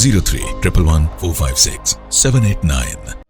03-111-456-789।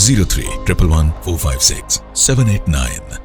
03-111-456-789।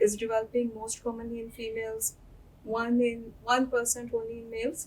is developing most commonly in females, 1% only in males,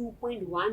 2.1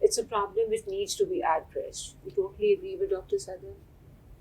it's a problem which needs to be addressed. We totally agree with Dr. Sadaf.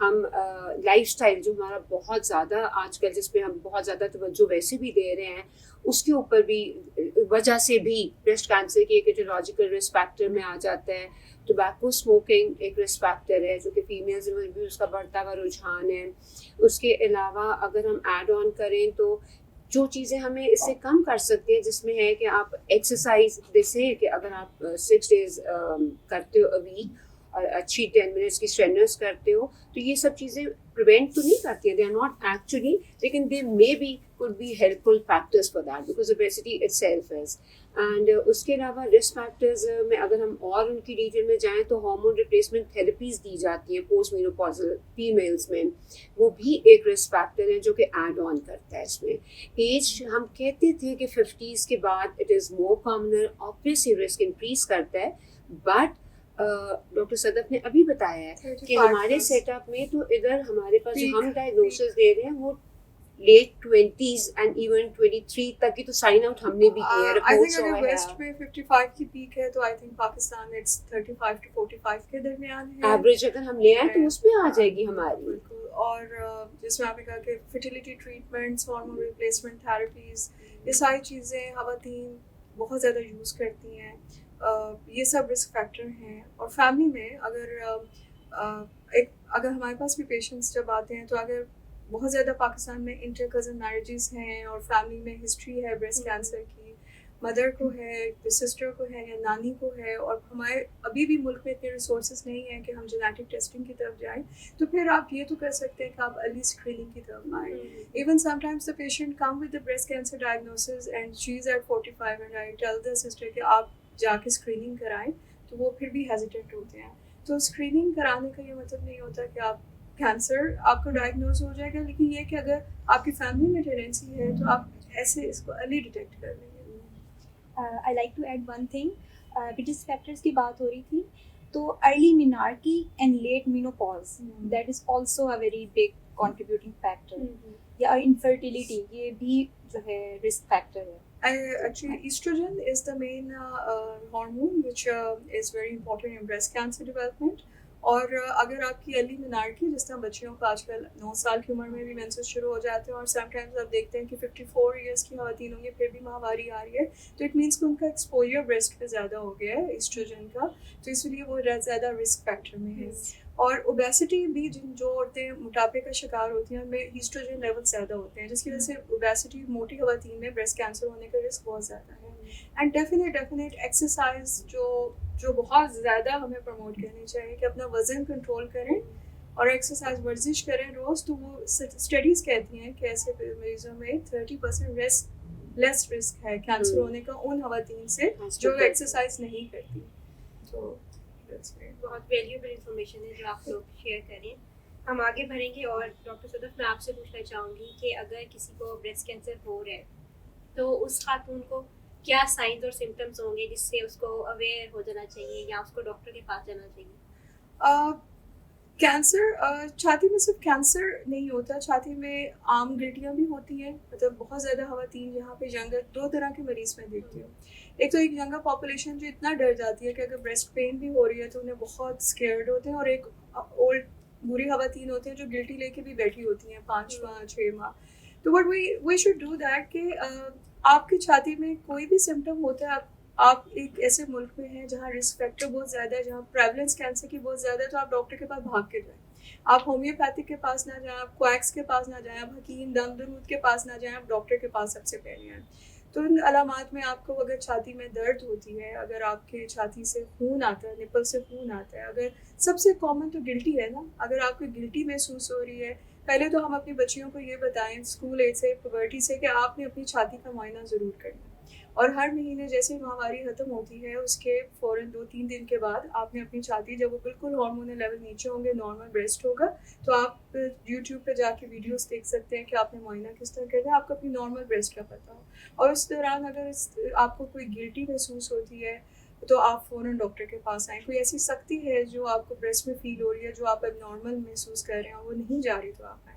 ہم life style جو ہمارا بہت زیادہ آج کل جس پہ ہم بہت زیادہ توجہ ویسے بھی دے رہے ہیں اس کے اوپر بھی وجہ سے بھی بریسٹ کینسر کی ایک ایٹیولوجیکل رسک فیکٹر میں آ جاتا ہے. ٹوبیکو اسموکنگ ایک رسک فیکٹر ہے جو کہ فیمیلز میں بھی اس کا بڑھتا ہوا رجحان ہے. اس کے علاوہ اگر ہم ایڈ آن کریں تو جو چیزیں ہمیں اس سے کم کر سکتے ہیں جس میں ہے کہ آپ ایکسرسائز جیسے کہ اگر آپ 6 days کرتے ہو ویک اور اچھی 10 minutes کی اسٹرینرس کرتے ہو تو یہ سب چیزیں پریونٹ تو نہیں کرتی ہیں, دے آر ناٹ ایکچولی, لیکن they may be could be helpful factors for that because obesity itself is. And اس کے علاوہ رسک فیکٹرز میں اگر ہم اور ان کی ڈیٹیل میں جائیں تو ہارمون ریپلیسمنٹ تھراپیز دی جاتی ہیں پوسٹ مینوپازل فیمیلز میں, وہ بھی ایک رسک فیکٹر ہے جو کہ ایڈ آن کرتا ہے اس میں. ایج ہم کہتے تھے کہ 50s کے بعد it is more commoner, obviously risk increase کرتا ہے, بٹ ڈاکٹر صدف نے ابھی بتایا ہے کہ ہمارے سیٹ اپ میں تو ادھر ہمارے پاس جو ہم ڈائگنوسس دے رہے ہیں وہ لیٹ 20s اینڈ ایون 23 تک کی تو سائن آؤٹ ہم نے بھی کیا ہے. آئی تھنک اگر ویسٹ میں 55 کی پیک ہے تو I think Pakistan it's 35 to 45 کے درمیان ہے ایوریج اگر ہم لے آئیں تو اس پہ آ جائے گی ہماری. اور جس میں آپ نے کہا کہ fertility treatments, hormone replacement therapies, یہ ساری چیزیں خواتین بہت زیادہ یوز کرتی ہیں, یہ سب رسک فیکٹر ہیں. اور فیملی میں اگر ہمارے پاس بھی پیشنٹس جب آتے ہیں تو اگر بہت زیادہ پاکستان میں انٹر کزن میرجز ہیں اور فیملی میں ہسٹری ہے بریسٹ کینسر کی, مدر کو ہے, سسٹر کو ہے یا نانی کو ہے, اور ہمارے ابھی بھی ملک میں اتنے ریسورسز نہیں ہیں کہ ہم جینیٹک ٹیسٹنگ کی طرف جائیں, تو پھر آپ یہ تو کر سکتے ہیں کہ آپ ارلی اسکریننگ کی طرف آئیں. Even sometimes the patient come with the breast cancer diagnosis and she is at 45 and I tell the sister کہ آپ جا کے اسکریننگ کرائیں, تو وہ پھر بھی ہیزیٹیٹ ہوتے ہیں. تو اسکریننگ کرانے کا یہ مطلب نہیں ہوتا کہ آپ کینسر آپ کو ڈائگنوز ہو جائے گا, لیکن یہ کہ اگر آپ کی فیملی میں ٹینڈنسی ہے تو آپ ایسے اس کو ارلی ڈیٹیکٹ کر لیں گے. I like to add one thing, risk factors کی بات ہو رہی تھی تو early menarche and late menopause that is also a very big contributing factor, یا انفرٹیلیٹی یہ بھی جو ہے رسک فیکٹر ہے. Actually, estrogen is the main hormone which is very important in breast cancer development. اور اگر آپ کی ارلی مینارکی, جس طرح بچیوں کو آج کل 9 سال کی عمر میں بھی مینسز شروع ہو جاتے ہیں, اور سم ٹائمز آپ دیکھتے ہیں کہ 54 ایئرس کی خواتین ہوں گی پھر بھی ماہواری آ رہی ہے, تو اٹ مینس کہ ان کا ایکسپوجر بریسٹ پہ زیادہ ہو گیا ہے ایسٹروجن کا, تو اس لیے وہ زیادہ رسک فیکٹر میں ہے. اور اوبیسٹی بھی, جو عورتیں موٹاپے کا شکار ہوتی ہیں ان میں ایسٹروجن لیول زیادہ ہوتے ہیں, جس کی وجہ سے اوبیسٹی موٹی خواتین میں بریسٹ کینسر ہونے کا رسک بہت زیادہ ہے. اینڈ ڈیفینیٹ ایکسرسائز جو بہت زیادہ ہمیں پروموٹ کرنی چاہیے کہ اپنا وزن کنٹرول کریں اور ایکسرسائز ورزش کریں روز. تو وہ اسٹڈیز کہتی ہیں کہ ایسے مریضوں میں 30% لیس رسک ہے کینسر ہونے کا ان خواتین سے جو ایکسرسائز نہیں کرتی. تو بہت ویلیوبل انفارمیشن ہے جو آپ لوگ شیئر کریں. ہم آگے بڑھیں گے, اور ڈاکٹر صدف میں آپ سے پوچھنا چاہوں گی کہ اگر کسی کو بریسٹ کینسر ہو رہا ہے تو اس خاتون کو کیا سائنز اور سمٹمس ہوں گے جس سے اس کو اویئر ہو جانا چاہیے یا اس کو ڈاکٹر کے پاس جانا چاہیے؟ کینسر چھاتی میں صرف کینسر نہیں ہوتا, چھاتی میں عام گلٹیاں بھی ہوتی ہیں. مطلب بہت زیادہ خواتین یہاں پہ ینگر 2 طرح کے مریض میں دیکھتی ہوں. ایک تو ایک ینگر پاپولیشن جو اتنا ڈر جاتی ہے کہ اگر بریسٹ پین بھی ہو رہی ہے تو انہیں بہت اسکیئرڈ ہوتے ہیں, اور ایک اولڈ بری خواتین ہوتی ہیں جو گلٹی لے کے بھی بیٹھی ہوتی ہیں 5 ماہ 6 ماہ. تو but we should do that کہ آپ کی چھاتی میں کوئی بھی سمٹم ہوتا ہے, آپ ایک ایسے ملک میں ہیں جہاں رسک فیکٹر بہت زیادہ ہے, جہاں پریولنس کینسر کی بہت زیادہ ہے, تو آپ ڈاکٹر کے پاس بھاگ کے جائیں. آپ ہومیوپیتھک کے پاس نہ جائیں, آپ کویکس کے پاس نہ جائیں, آپ حکیم دم درود کے پاس نہ جائیں, آپ ڈاکٹر کے پاس سب سے پہلے آئیں. تو ان علامات میں آپ کو اگر چھاتی میں درد ہوتی ہے, اگر آپ کے چھاتی سے خون آتا ہے, نپل سے خون آتا ہے, اگر سب سے کامن تو گلٹی ہے نا, اگر آپ کو گلٹی محسوس ہو رہی ہے, پہلے تو ہم اپنی بچیوں کو یہ بتائیں اسکول ایج سے, پبرٹی سے, کہ آپ نے اپنی چھاتی کا معائنہ ضرور کرنا. اور ہر مہینے جیسے ماہواری ختم ہوتی ہے اس کے فوراً 2-3 دن کے بعد آپ نے اپنی چھاتی, جب وہ بالکل ہارمونل لیول نیچے ہوں گے, نارمل بریسٹ ہوگا, تو آپ یوٹیوب پہ جا کے ویڈیوز دیکھ سکتے ہیں کہ آپ نے معائنہ کس طرح کرنا ہے, آپ کو اپنی نارمل بریسٹ کا پتہ ہو. اور اس دوران اگر آپ کو کوئی گلٹی محسوس ہوتی ہے تو آپ فوراً ڈاکٹر کے پاس آئیں. کوئی ایسی سختی ہے جو آپ کو بریسٹ میں فیل ہو رہی ہے, جو آپ اب نارمل محسوس کر رہے ہیں, وہ نہیں جا رہی, تو آپ آئیں.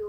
2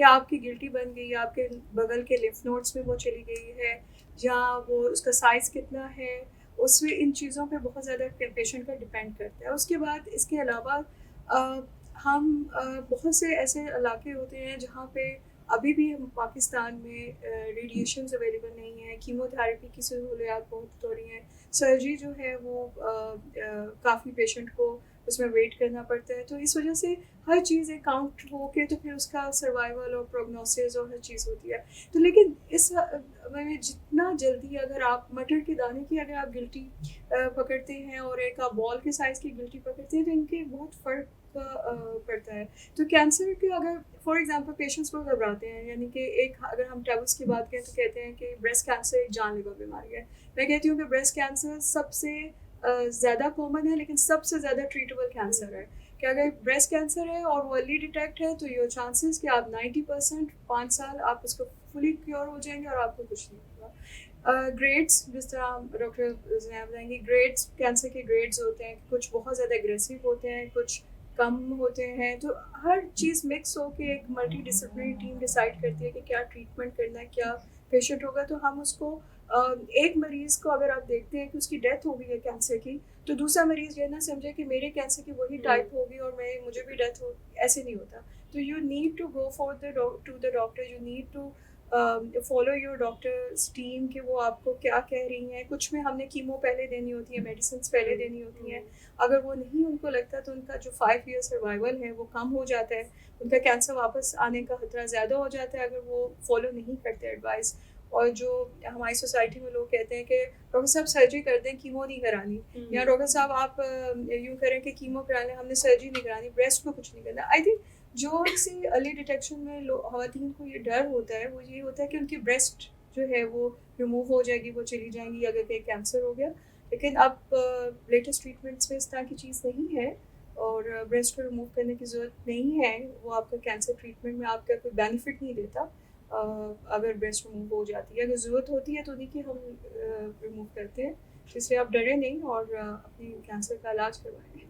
کہ آپ کی گلٹی بن گئی, آپ کے بغل کے لمف نوڈس میں وہ چلی گئی ہے, یا وہ اس کا سائز کتنا ہے, اس میں ان چیزوں پہ بہت زیادہ پیشنٹ کا ڈپینڈ کرتا ہے. اس کے بعد اس کے علاوہ ہم بہت سے ایسے علاقے ہوتے ہیں جہاں پہ ابھی بھی پاکستان میں ریڈیشنز اویلیبل نہیں ہیں, کیمو تھراپی کی سہولیات بہت ہو رہی ہیں, سرجری جو ہے وہ کافی پیشنٹ کو اس میں ویٹ کرنا پڑتا ہے. تو اس وجہ سے ہر چیز ایک کاؤنٹ ہو کے تو پھر اس کا سروائیول اور پروگنوسس اور ہر چیز ہوتی ہے. تو لیکن اس میں جتنا جلدی اگر آپ مٹر کے دانے کی اگر آپ گلٹی پکڑتے ہیں اور ایک آپ بال کے سائز کی گلٹی پکڑتے ہیں تو ان کے بہت فرق پڑتا ہے. تو کینسر کے اگر فار ایگزامپل پیشنٹس کو گھبراتے ہیں, یعنی کہ ایک اگر ہم ٹیبوز کی بات کریں تو کہتے ہیں کہ بریسٹ کینسر ایک جان لیوا بیماری ہے. میں کہتی ہوں کہ بریسٹ کینسر سب سے زیادہ کامن ہے لیکن سب سے زیادہ ٹریٹیبل کینسر ہے, کہ اگر بریسٹ کینسر ہے اور وہ ارلی ڈیٹیکٹ ہے تو یہ چانسز کہ آپ 90% 5 سال آپ اس کو فلی کیور ہو جائیں گے اور آپ کو کچھ نہیں ہوگا. گریڈس جس طرح ڈاکٹر زینب بتائیں گے, گریڈس کینسر کے گریڈس ہوتے ہیں, کچھ بہت زیادہ اگریسو ہوتے ہیں, کچھ کم ہوتے ہیں. تو ہر چیز مکس ہو کے ایک ملٹی ڈسپلنری ٹیم ڈیسائیڈ کرتی ہے کہ کیا ٹریٹمنٹ کرنا ہے, کیا پیشنٹ ہوگا. تو ہم اس کو ایک مریض کو اگر آپ دیکھتے ہیں کہ اس کی ڈیتھ ہو گئی ہے کینسر کی, تو دوسرا مریض یہ نہ سمجھے کہ میرے کینسر کی وہی ٹائپ ہوگی اور مجھے بھی ڈیتھ ہو, ایسے نہیں ہوتا. تو you need to go for to the doctor, you need to follow your doctor's team کہ وہ آپ کو کیا کہہ رہی ہیں. کچھ میں ہم نے کیمو پہلے دینی ہوتی ہے, میڈیسنس پہلے دینی ہوتی ہیں, اگر وہ نہیں ان کو لگتا تو ان کا جو 5 year سروائیول ہے وہ کم ہو جاتا ہے, ان کا کینسر واپس آنے کا خطرہ زیادہ ہو جاتا ہے اگر وہ فالو نہیں کرتے ایڈوائس. اور جو ہماری سوسائٹی میں لوگ کہتے ہیں کہ ڈاکٹر صاحب سرجری کر دیں, کیمو نہیں کرانی, یا ڈاکٹر صاحب آپ یوں کریں کہ کیمو کرا لیں, ہم نے سرجری نہیں کرانی, بریسٹ کو کچھ نہیں کرنا. آئی تھنک جو سی ارلی ڈیٹیکشن میں خواتین کو یہ ڈر ہوتا ہے وہ یہ ہوتا ہے کہ ان کی بریسٹ جو ہے وہ ریموو ہو جائے گی, وہ چلی جائیں گی اگر کہ کینسر ہو گیا. لیکن اب لیٹسٹ ٹریٹمنٹس میں اس طرح کی چیز نہیں ہے اور بریسٹ کو ریموو کرنے کی ضرورت نہیں ہے. وہ آپ کا کینسر ٹریٹمنٹ میں آپ کا کوئی بینیفٹ نہیں دیتا اگر بریسٹ ریموو ہو جاتی ہے. اگر ضرورت ہوتی ہے تو نہیں کہ ہم ریموو کرتے ہیں, اس لیے آپ ڈریں نہیں اور اپنی کینسر کا علاج کروائیں.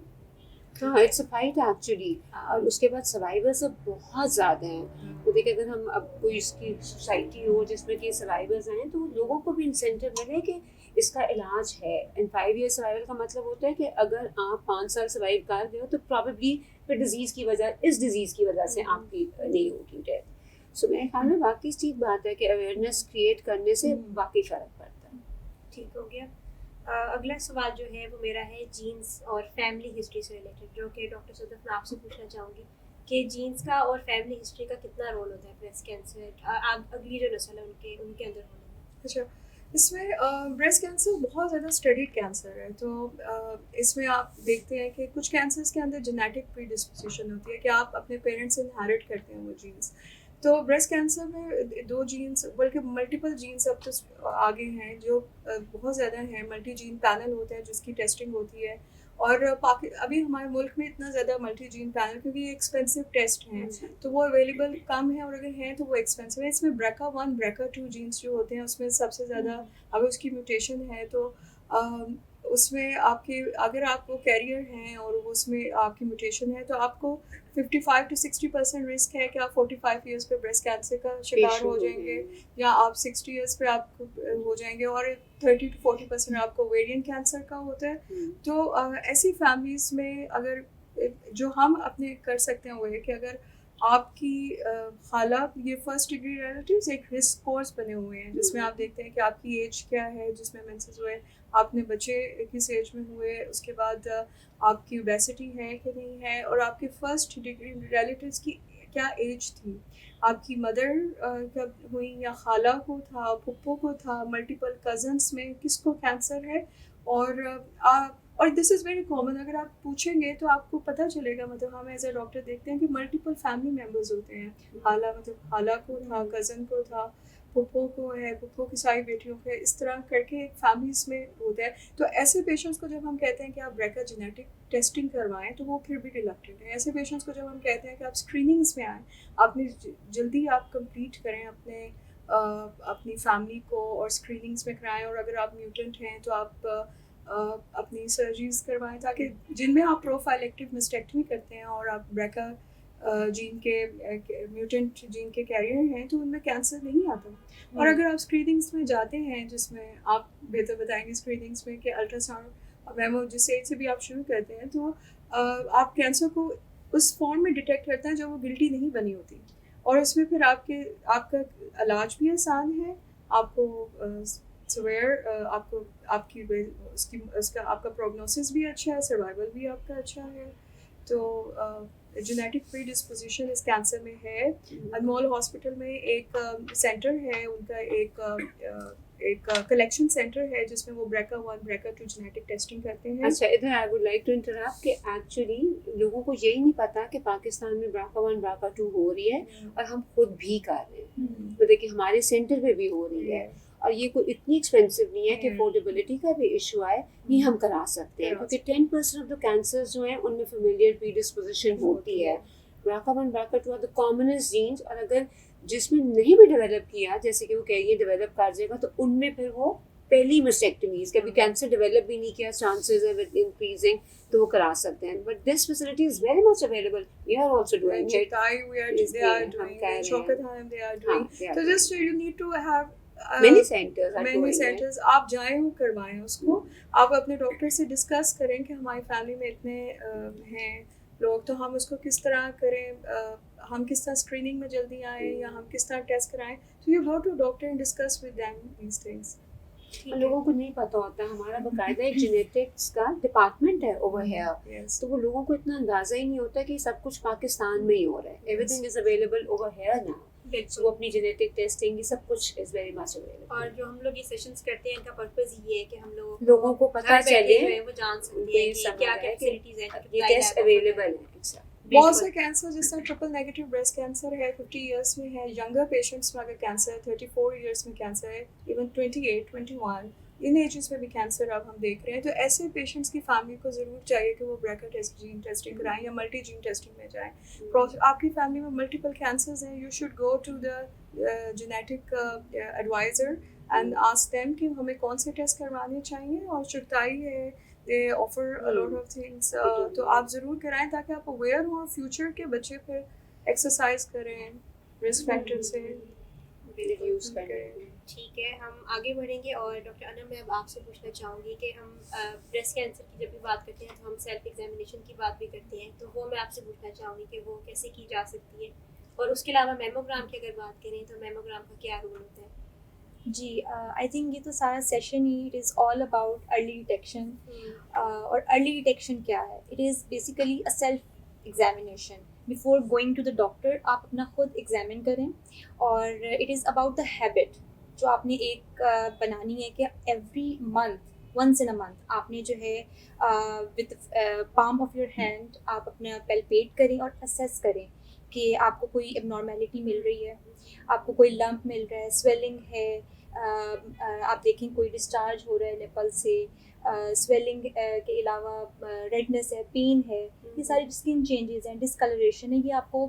ہاں, اٹس اے فائٹ ایکچولی. اور اس کے بعد سروائیورس اب بہت زیادہ ہیں. تو دیکھیں اگر ہم اب کوئی اس کی سوسائٹی ہو جس میں کہ سروائیورس ہیں تو لوگوں کو بھی انسینٹیو ملے کہ اس کا علاج ہے. اینڈ 5 year سروائیول کا مطلب ہوتا ہے کہ اگر آپ 5 سال سروائیو کر گئے ہو تو پرابیبلی پھر ڈیزیز کی وجہ, اس ڈیزیز کی وجہ سے آپ کی نہیں ہوگی ڈیتھ. سو میرے خیال میں واقعی ٹھیک بات ہے کہ اویئرنیس کریٹ کرنے سے واقعی فرق پڑتا ہے. ٹھیک ہو گیا. اگلا سوال جو ہے وہ میرا ہے جینس اور فیملی ہسٹری سے ریلیٹڈ, جو کہ ڈاکٹر صدف میں آپ سے پوچھنا چاہوں گی کہ جینس کا اور فیملی ہسٹری کا کتنا رول ہوتا ہے بریسٹ کینسر اگلی جو نسل ہے ان کے اندر ہونے میں. اچھا, اس میں بریسٹ کینسر بہت زیادہ اسٹڈیڈ کینسر ہے. تو اس میں آپ دیکھتے ہیں کہ کچھ کینسرس کے اندر جینیٹک پری ڈسپوزیشن ہوتی ہے کہ آپ اپنے پیرنٹس سے انہیرٹ کرتے ہیں وہ جینس. تو بریسٹ کینسر میں 2 جینس بلکہ ملٹیپل جینس اب تو آگے ہیں جو بہت زیادہ ہیں. ملٹی جین پینل ہوتا ہے جس کی ٹیسٹنگ ہوتی ہے, اور ابھی ہمارے ملک میں اتنا زیادہ ملٹی جین پینل کیونکہ یہ ایکسپینسو ٹیسٹ ہیں تو وہ اویلیبل کم ہیں, اور اگر ہیں تو وہ ایکسپینسو ہیں. اس میں BRCA1 BRCA2 جینس جو ہوتے ہیں اس میں سب سے زیادہ اگر اس کی میوٹیشن ہے تو اس میں آپ کے اگر آپ وہ کیریئر ہیں اور اس میں آپ کی میوٹیشن ہے تو آپ کو 55 to 60% رسک ہے کہ آپ 45 ایئرس پہ بریسٹ کینسر کا شکار ہو جائیں گے, یا آپ 60 ایئرس پہ آپ ہو جائیں گے, اور 30 to 40% آپ کو اویرین کینسر کا ہوتا ہے. تو ایسی فیملیز میں اگر جو ہم اپنے کر سکتے ہیں وہ ہے کہ اگر آپ کی خالہ, یہ فرسٹ ڈگری ریلیٹیوز ایک رسک کورس بنے ہوئے ہیں جس میں آپ دیکھتے ہیں کہ آپ کی ایج کیا ہے جس میں مینسز ہوئے, آپ نے بچے کس ایج میں ہوئے, اس کے بعد آپ کی اوبیسٹی ہے کہ نہیں ہے, اور آپ کے فرسٹ ڈگری ریلیٹیوز کی کیا ایج تھی, آپ کی مدر کب ہوئی یا خالہ کو تھا, پھپھو کو تھا, ملٹیپل کزنس میں کس کو کینسر ہے. اور دس از ویری کامن. اگر آپ پوچھیں گے تو آپ کو پتہ چلے گا, مطلب ہم ایز اے ڈاکٹر دیکھتے ہیں کہ ملٹیپل فیملی ممبرز ہوتے ہیں. خالہ کو تھا, کزن کو تھا, پھپھو کو ہے, پھپھو کی ساری بیٹیوں کو ہے, اس طرح کر کے ایک فیملیز میں ہوتا ہے. تو ایسے پیشنٹس کو جب ہم کہتے ہیں کہ آپ BRCA جینیٹک ٹیسٹنگ کروائیں تو وہ پھر بھی ریلیکٹڈ ہیں. ایسے پیشنٹس کو جب ہم کہتے ہیں کہ آپ اسکریننگس میں آئیں, اپنی جلدی آپ کمپلیٹ کریں اپنی فیملی کو اور اسکریننگس میں کرائیں, اور اگر آپ میوٹنٹ ہیں تو آپ اپنی سرجریز کروائیں تاکہ جن میں آپ پروفائلیکٹیو مسٹیکٹمی کرتے ہیں اور آپ BRCA جین کے میوٹنٹ جین کے کیریئر ہیں تو ان میں کینسر نہیں آتا. اور اگر آپ اسکریننگس میں جاتے ہیں جس میں آپ بہتر بتائیں گے اسکریننگس میں کہ الٹرا ساؤنڈ میمو جس ایج سے بھی آپ شروع کرتے ہیں تو آپ کینسر کو اس فارم میں ڈیٹیکٹ کرتے ہیں جو وہ گلٹی نہیں بنی ہوتی, اور اس میں پھر آپ کا علاج بھی آسان ہے, آپ کو سویئر آپ کا آپ کا پروگنوسس بھی اچھا ہے, سروائیول بھی آپ کا اچھا ہے. تو جینیٹک پری ڈسپوزیشن اس کینسر میں ہے. انمول ہاسپٹل میں ایک سینٹر ہے, ان کا ایک کلیکشن سینٹر ہے جس میں وہ BRCA1 BRCA2 جینیٹک ٹیسٹنگ کرتے ہیں. اچھا, ادھر I would like to interrupt کہ ایکچولی لوگوں کو یہی نہیں پتا کہ پاکستان میں BRCA1 BRCA2 ہو رہی ہے اور ہم خود بھی کر رہے ہیں. تو دیکھیں ہمارے سینٹر پہ بھی ہو رہی ہے, اور یہ کوئی اتنی ایکسپینسو نہیں ہے کہ افورڈیبلٹی کا بھی ایشو آئے, یہ ہم کرا سکتے ہیں کیونکہ 10% آف دا کینسر جو ہیں ان میں فیملیئر پری ڈسپوزیشن ہوتی ہے. BRCA1 BRCA2 are the commonest jeans, اور اگر جس میں نہیں بھی ڈیولپ کیا, جیسے کہ وہ کہہ رہی ہے ڈیولپ کر جائے گا, تو ان میں پھر وہ پہلی مسٹیکٹمیز کہ ابھی کینسر ڈیولپ بھی نہیں کیا, چانسز ہیں انکریزنگ, تو وہ کرا سکتے ہیں. But this facility is very much available. We are also doing it. So just you need to have many centers are many doing centers. آپ جائیں اور کروائیں اس کو. آپ اپنے ڈاکٹر سے ڈسکس کریں کہ ہماری فیملی میں اتنے ہیں لوگ, تو ہم اس کو کس طرح کریں, ہم کس طرح اسکریننگ میں جلدی آئیں یا ہم کس طرح ٹیسٹ کرائیں. تو you go to doctor and discuss with them these things. لوگوں کو نہیں پتا ہوتا. ہمارا باقاعدہ ایک جینیٹکس کا ڈپارٹمنٹ ہے اوور ہیئر, تو وہ لوگوں کو اتنا اندازہ ہی نہیں ہوتا کہ سب کچھ پاکستان میں ہی ہو رہا ہے. Every thing is available over here نا, تو وہ اپنی جینیٹک ٹیسٹنگ یہ سب کچھ از ویری مچ اویلیبل. اور جو ہم لوگ یہ سیشنز کرتے ہیں ان کا پرپز یہ ہے کہ ہم لوگوں کو پتہ چلے, وہ جان سکتے ہیں کہ کیا کیا فیسلٹیز ہیں, یہ ٹیسٹ اویلیبل ہے. بہت سے کینسر جس طرح ٹرپل نیگیٹو بریسٹ کینسر ہے 50 ایئرس میں ہے, ینگر پیشنٹس میں اگر کینسر ہے 34 ایئرس میں کینسر ہے, ایون 28 21 ان ایجز میں بھی کینسر اب ہم دیکھ رہے ہیں. تو ایسے پیشنٹس کی فیملی کو ضرور چاہیے کہ وہ BRCA ٹیسٹ جین ٹیسٹنگ کرائیں یا ملٹی جین ٹیسٹنگ میں جائیں. آپ کی فیملی میں ملٹیپل کینسرز ہیں, you should go to the genetic adviser and ask them کہ ہمیں کون سے ٹیسٹ کروانے چاہیے. اور چغتائی ہے, they offer a lot of things, تو آپ ضرور کرائیں تاکہ آپ اویئر ہوں, فیوچر کے بچے پھر ایکسرسائز کریں, رسک فیکٹر سے ریڈیوس کریں. ٹھیک ہے, ہم آگے بڑھیں گے. اور ڈاکٹر انم, میں اب آپ سے پوچھنا چاہوں گی کہ ہم بریسٹ کینسر کی جب بھی بات کرتے ہیں تو ہم سیلف ایگزامینیشن کی بات بھی کرتے ہیں, تو وہ میں آپ سے پوچھنا چاہوں گی کہ وہ کیسے کی جا سکتی ہے. اور اس کے علاوہ میموگرام کی اگر بات کریں تو میموگرام کا کیا رول ہوتا ہے؟ جی, آئی تھنک یہ تو سارا سیشن ہی it is all about early detection. اور ارلی ڈیٹیکشن کیا ہے؟ It is basically a self examination. Before going to the doctor آپ اپنا خود ایگزامن کریں, اور it is about the habit جو آپ نے ایک بنانی ہے کہ every month once in a month آپ نے جو ہے with palm of your hand آپ اپنا پیلپیٹ کریں اور اسیس کریں کہ آپ کو کوئی اب نارمیلٹی مل رہی ہے, آپ کو کوئی لمپ مل رہا ہے, سویلنگ ہے, آپ دیکھیں کوئی ڈسچارج ہو رہا ہے نیپل سے, سویلنگ کے علاوہ ریڈنس ہے, پین ہے, یہ ساری اسکن چینجز ہیں, ڈسکلریشن ہے, یہ آپ کو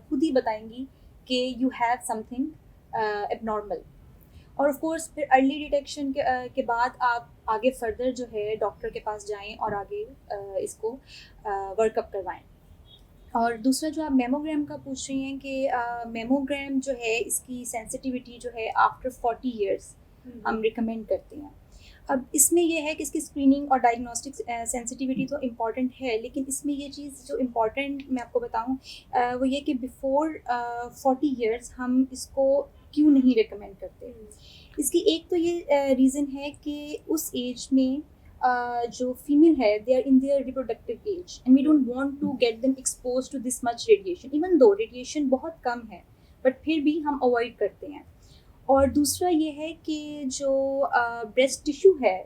خود ہی بتائیں گی کہ you have something abnormal. اور آف کورس پھر ارلی ڈیٹیکشن کے بعد آپ آگے فردر جو ہے ڈاکٹر کے پاس جائیں اور آگے اس کو ورک اپ کروائیں. اور دوسرا جو آپ میموگرام کا پوچھ رہی ہیں کہ میموگرام جو ہے اس کی سینسٹیوٹی جو ہے آفٹر 40 ایئرس ہم ریکمینڈ کرتے ہیں. اب اس میں یہ ہے کہ اس کی اسکریننگ اور ڈائگنوسٹک سینسٹیوٹی تو امپورٹنٹ ہے, لیکن اس میں یہ چیز جو امپورٹنٹ میں آپ کو بتاؤں وہ یہ کہ بیفور 40 ایئرس ہم اس کو کیوں نہیں ریکمینڈ کرتے. اس کی ایک تو یہ ریزن ہے کہ اس ایج میں جو فیمیل ہے they are in their reproductive age and we don't want to get them expose to this much radiation, even though radiation بہت کم ہے بٹ پھر بھی ہم اوائڈ کرتے ہیں. اور دوسرا یہ ہے کہ جو بریسٹ ٹیشو ہے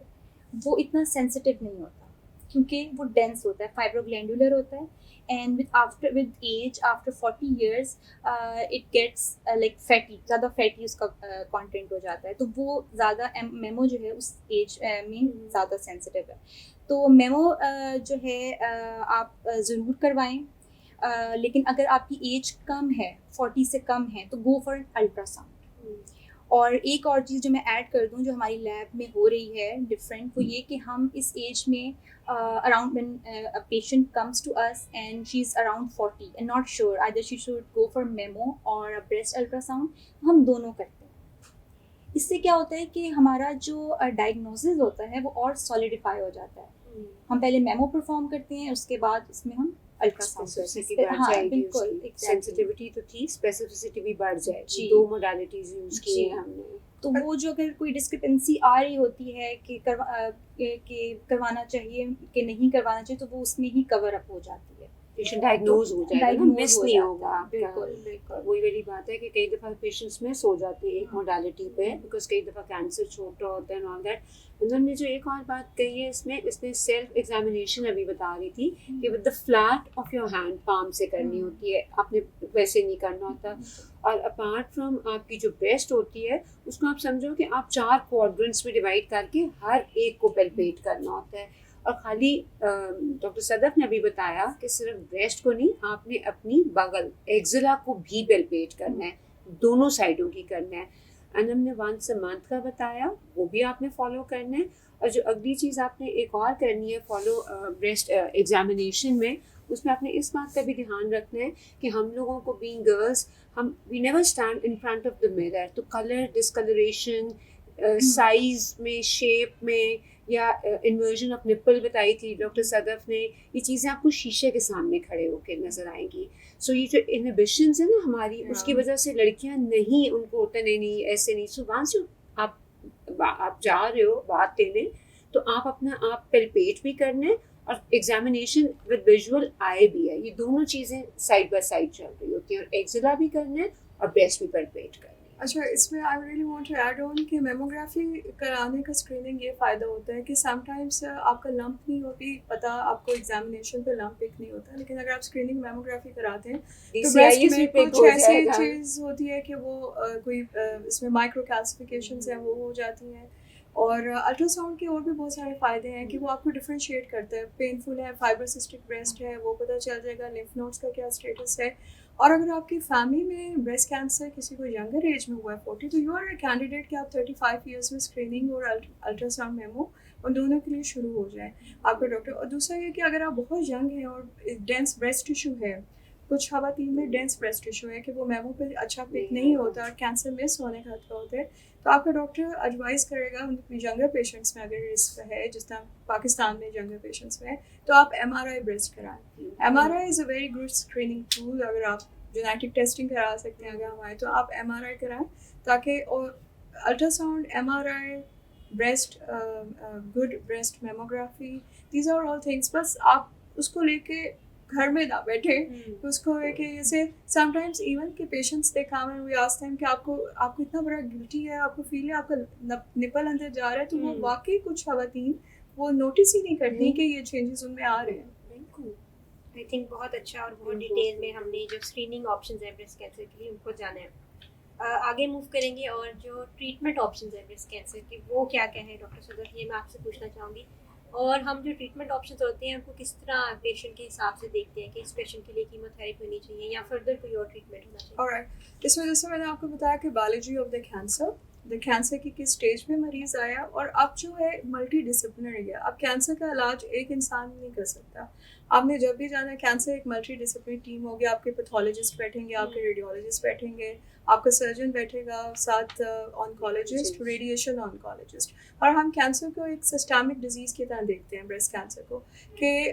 وہ اتنا سینسٹیو نہیں ہوتا کیونکہ وہ ڈینس ہوتا ہے, فائبروگلینڈولر ہوتا ہے, and with age after 40 years it gets like fatty, زیادہ فیٹی اس کا کانٹینٹ ہو جاتا ہے, تو وہ زیادہ میمو جو ہے اس ایج میں زیادہ سینسٹیو ہے. تو میمو جو ہے آپ ضرور کروائیں, لیکن اگر آپ کی ایج کم ہے 40 سے کم ہے تو گو فار الٹرا ساؤنڈ. اور ایک اور چیز جو میں ایڈ کر دوں جو ہماری لیب میں ہو رہی ہے ڈفرینٹ، وہ یہ کہ ہم اس ایج میں around when patient comes to us and she is around 40 and not sure either she should go for mammo or breast ultrasound, ہم دونوں کرتے ہیں. اس سے کیا ہوتا ہے کہ ہمارا جو ڈائگنوسز ہوتا ہے وہ اور سالیڈیفائی ہو جاتا ہے. ہم پہلے میمو پرفارم کرتے ہیں، اس کے بعد اس میں ہم الٹرا اسپیسیفسٹی ساؤنڈ. بڑھ ہاں جائے گی، بالکل سینسٹیوٹی تو تھی، اسپیسیفسٹی بھی بڑھ جائے گی. جی. 2 موڈیلٹیز یوز کی ہیں ہم نے. تو وہ جو اگر کوئی ڈسکرپنسی آ رہی ہوتی ہے کہ کروانا چاہیے کہ نہیں کروانا چاہیے، تو وہ اس میں ہی کور اپ ہو جاتی ہے. پیشنٹ ڈائگنوز ہو جائے گا، مس نہیں ہوگا. بالکل بالکل. وہی والی بات ہے کہ کئی دفعہ پیشنٹس مس ہو جاتے ہیں ایک موڈیلٹی پہ، بیکاز کئی دفعہ کینسر چھوٹا ہوتا ہے اینڈ آل دیٹ. انہوں نے جو ایک اور بات کہی ہے اس نے سیلف ایگزامینیشن ابھی بتا رہی تھی کہ with the flat of your hand palm سے کرنی ہوتی ہے، آپ نے ویسے نہیں کرنا ہوتا. اور اپارٹ فرام آپ کی جو بریسٹ ہوتی ہے اس کو آپ سمجھو کہ آپ 4 کوادرنٹس میں ڈیوائڈ کر کے ہر ایک کو پیلپیٹ کرنا ہوتا ہے. اور خالی ڈاکٹر صدف نے ابھی بتایا کہ صرف بریسٹ کو نہیں، آپ نے اپنی بغل ایگزلا کو بھی پیلپیٹ کرنا ہے، دونوں سائڈوں کی کرنا ہے. اینڈ ہم نے ونس اے منتھ کا بتایا، وہ بھی آپ نے فالو کرنا ہے. اور جو اگلی چیز آپ نے ایک اور کرنی ہے فالو بریسٹ ایگزامینیشن میں، اس میں آپ نے اس بات کا بھی دھیان رکھنا ہے کہ ہم لوگوں کو being girls we never stand in front of the mirror. تو کلر ڈسکلریشن، سائز میں، شیپ میں، یا انورژن آف نپل بتائی تھی ڈاکٹر صدف نے، یہ چیزیں آپ کو شیشے کے سامنے کھڑے ہو کے نظر آئیں گی. سو یہ جو انہیبیشنز ہیں نا ہماری، اس کی وجہ سے لڑکیاں نہیں، ان کو ہوتا نہیں ایسے نہیں. سو وانس آپ جا رہے ہو بات دینے تو آپ اپنا آپ پیلپیٹ بھی کرنا ہے، اور ایگزامینیشن ود ویژول آئی بھی ہے. یہ دونوں چیزیں سائڈ بائی سائڈ چل رہی ہوتی ہیں، اور ایگزلا بھی کرنا ہے اور بریسٹ بھی پیلپیٹ کرنا ہے. اچھا، اس میں I really want to add on کہ میموگرافی کرانے کا اسکریننگ یہ فائدہ ہوتا ہے کہ سم ٹائمس آپ کا لمپ نہیں ہوتی پتہ، آپ کو ایگزامینیشن پہ لمپ پک نہیں ہوتا، لیکن اگر آپ اسکریننگ میموگرافی کراتے ہیں تو بریسٹ میں کچھ ایسی چیز ہوتی ہے کہ وہ کوئی اس میں مائکرو کیلسیفیکیشنز ہیں وہ ہو جاتی ہیں. اور الٹرا ساؤنڈ کے اور بھی بہت سارے فائدے ہیں کہ وہ آپ کو ڈفرینشیٹ کرتا ہے، پینفل ہے، فائبروسسٹک بریسٹ ہے، وہ پتہ چل جائے گا، لمف نوڈس کا کیا اسٹیٹس ہے. اور اگر آپ کی فیملی میں بریسٹ کینسر کسی کو ینگر ایج میں ہوا ہے 40، تو یو آر اے کینڈیڈیٹ کہ آپ 35 ایئرس میں اسکریننگ اور الٹرا ساؤنڈ میمو ان دونوں کے لیے شروع ہو جائے آپ کا ڈاکٹر. اور دوسرا یہ کہ اگر آپ بہت ینگ ہیں اور ڈینس بریسٹ ٹیشو ہے، کچھ خواتین میں ڈینس بریسٹ ٹیشو ہے کہ وہ میمو پہ اچھا پک نہیں ہوتا اور کینسر مس ہونے کا خطرہ ہوتا ہے، تو آپ کا ڈاکٹر ایڈوائز کرے گا ان ینگر پیشنٹس میں اگر رسک ہے، جس طرح پاکستان میں ینگر پیشنٹس میں، تو آپ MRI بریسٹ کرائیں. MRI is a very good screening tool. اگر آپ جینیٹک ٹیسٹنگ کرا سکتے ہیں اگر ہم آئیں تو آپ MRI کرائیں، تاکہ اور ultrasound, MRI، breast, good breast mammography, these are all things. بس آپ اس کو لے کے گھر میں نہ بیٹھے، اس کو ہے کہ جیسے سم ٹائمس ایون کہ patients they come we ask them کہ آپ کو اتنا بڑا گلٹی ہے، آپ کو فیل ہے آپ کا نپل اندر جا رہا ہے، تو وہ واقعی کچھ خواتین وہ نوٹس ہی نہیں کرتی کہ یہ چینجز ان میں آ رہے ہیں. بالکل. آئی تھنک بہت اچھا اور بہت ڈیٹیل میں ہم نے جو اسکریننگ آپشنز ہیں بریسٹ کینسر کے لیے ان کو جانا ہے. آگے موو کریں گے، اور جو ٹریٹمنٹ آپشنز ہیں بریسٹ کینسر کے وہ کیا کیا ہے ڈاکٹر صدف، یہ میں آپ سے پوچھنا چاہوں گی. اور ہم جو ٹریٹمنٹ آپشنز ہوتے ہیں ان کو کس طرح پیشنٹ کے حساب سے دیکھتے ہیں کہ اس پیشنٹ کے لیے کیموتھیراپی ہونی چاہیے یا فردر کوئی اور ٹریٹمنٹ ہونا چاہیے. اور اس وجہ سے میں نے آپ کو بتایا کہ بایولوجی آف دا کینسر کی کس اسٹیج میں مریض آیا، اور اب جو ہے ملٹی ڈسپلنری ہے. اب کینسر کا علاج ایک انسان نہیں کر سکتا. آپ نے جب بھی جانا ہے کینسر ایک ملٹی ڈسپلنری ٹیم ہوگی، آپ کے پیتھولوجسٹ بیٹھیں گے، آپ کے ریڈیولوجسٹ بیٹھیں گے، آپ کا سرجن بیٹھے گا، ساتھ آنکولوجسٹ، ریڈیشن آنکولوجسٹ. اور ہم کینسر کو ایک سسٹمک ڈیزیز کی طرح دیکھتے ہیں بریسٹ کینسر کو، کہ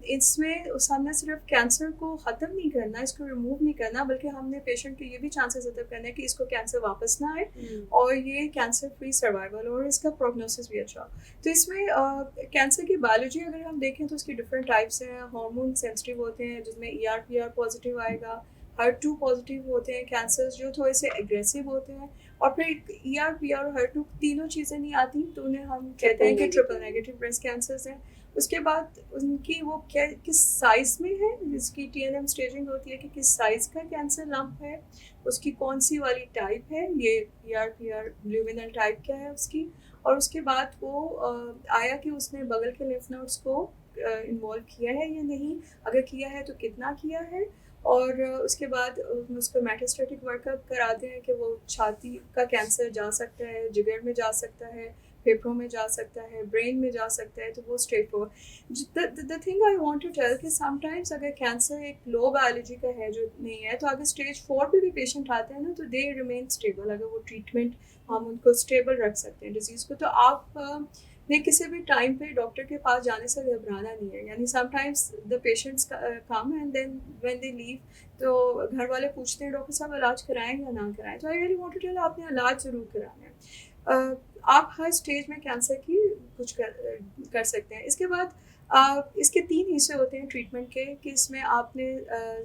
اس میں ہم نے صرف کینسر کو ختم نہیں کرنا، اس کو ریموو نہیں کرنا، بلکہ ہم نے پیشنٹ کے یہ بھی چانسز ختم کرنا ہے کہ اس کو کینسر واپس نہ آئے اور یہ کینسر فری سروائیول اور اس کا پروگنوسس بھی اچھا. تو اس میں کینسر کی بایولوجی اگر ہم دیکھیں تو اس کی ڈفرینٹ ٹائپس ہیں. ہارمون سینسٹیو ہوتے ہیں جس میں ER/PR پازیٹیو آئے گا، HER2 پازیٹیو ہوتے ہیں کینسرز جو تھوڑے سے اگریسو ہوتے ہیں، اور پھر ER/PR اور HER2 تینوں چیزیں نہیں آتی تو انہیں ہم کہتے ہیں کہ ٹرپل نیگیٹو بریسٹ کینسرز ہیں. اس کے بعد ان کی وہ کس سائز میں ہے، جس کی TNM اسٹیجنگ ہوتی ہے کہ کس سائز کا کینسر لمپ ہے، اس کی کون سی والی ٹائپ ہے، یہ ER/PR لیومینل ٹائپ کیا ہے اس کی، اور اس کے بعد وہ آیا کہ اس نے بغل کے لمف نوڈس کو انوالو کیا ہے یا نہیں، اگر کیا ہے تو کتنا کیا ہے، اور اس کے بعد اس کو میٹاسٹیٹک ورک اپ کراتے ہیں کہ وہ چھاتی کا کینسر جا سکتا ہے, جگر میں جا سکتا ہے, پھیپھڑوں میں جا سکتا ہے, برین میں جا سکتا ہے. تو وہ stage 4. The thing I want to tell کہ سم ٹائمس اگر کینسر ایک لو بایولوجی کا ہے جو نہیں ہے, تو اگر اسٹیج 4 پہ بھی پیشنٹ آتے ہیں نا, تو دے ریمین اسٹیبل. اگر وہ ٹریٹمنٹ ہم ان کو اسٹیبل رکھ سکتے ہیں ڈیزیز کو. تو آپ نے کسی بھی ٹائم پہ ڈاکٹر کے پاس جانے سے گھبرانا نہیں ہے. یعنی sometimes the patients come and then when they leave, تو گھر والے پوچھتے ہیں ڈاکٹر صاحب علاج کرائیں یا نہ کرائیں. تو I really want to tell آپ نے علاج ضرور کرانا ہے. آپ ہر اسٹیج میں کینسر کی کچھ کر سکتے ہیں. اس کے بعد اس کے 3 حصے ہوتے ہیں ٹریٹمنٹ کے, کہ اس میں آپ نے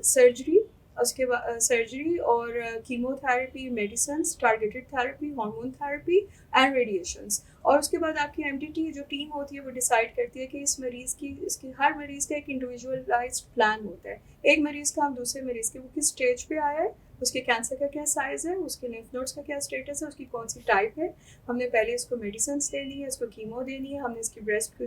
سرجری, اس کے بعد سرجری اور chemo therapy, medicines, targeted therapy, hormone therapy and radiations. اور اس کے بعد آپ کی ایم ٹی ٹی جو ٹیم ہوتی ہے وہ ڈیسائیڈ کرتی ہے کہ اس کی ہر مریض کا ایک انڈیویجولائزڈ پلان ہوتا ہے. ایک مریض کا ہم دوسرے مریض کے وہ کس اسٹیج پہ آیا ہے, اس کے کینسر کا کیا سائز ہے, اس کے لیمف نوڈس کا کیا اسٹیٹس ہے, اس کی کون سی ٹائپ ہے. ہم نے پہلے اس کو میڈیسنس دینی ہے, اس کو کیمو دینی ہے, ہم نے اس کی بریسٹ کو